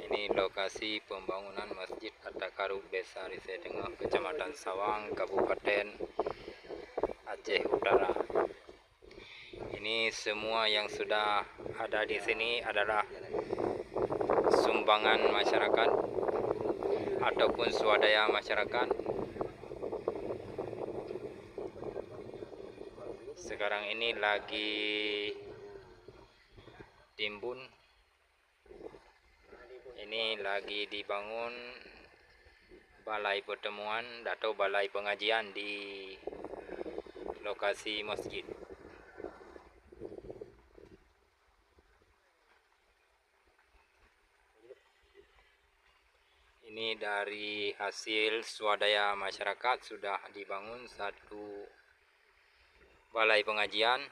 Ini lokasi pembangunan Masjid At-Taqarrub Desa Risai Tengah, Kecamatan Sawang, Kabupaten Aceh Utara. Ini semua yang sudah ada di sini adalah sumbangan masyarakat ataupun swadaya masyarakat. Sekarang ini lagi timbun, ini lagi dibangun balai pertemuan atau balai pengajian di lokasi masjid. Ini dari hasil swadaya masyarakat sudah dibangun satu balai pengajian.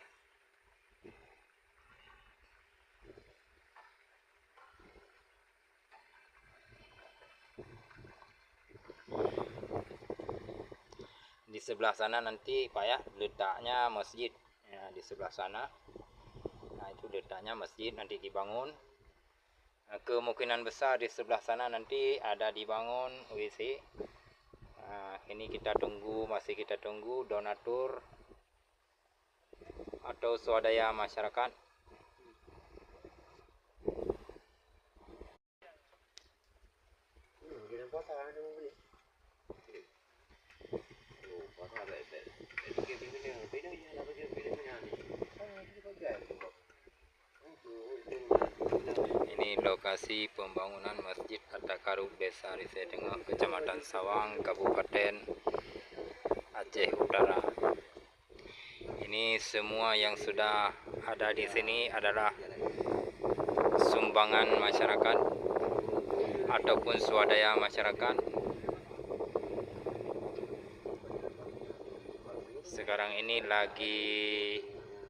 Di sebelah sana nanti Pak ya, letaknya masjid ya, di sebelah sana. Nah itu letaknya masjid nanti dibangun. Nah, kemungkinan besar di sebelah sana nanti ada dibangun WC. Nah, ini masih kita tunggu donatur atau swadaya masyarakat. Ini lokasi pembangunan Masjid At-Taqarrub Desa Risai Tengah, Kecamatan Sawang, Kabupaten Aceh Utara. Ini semua yang sudah ada di sini adalah sumbangan masyarakat ataupun swadaya masyarakat. Sekarang ini lagi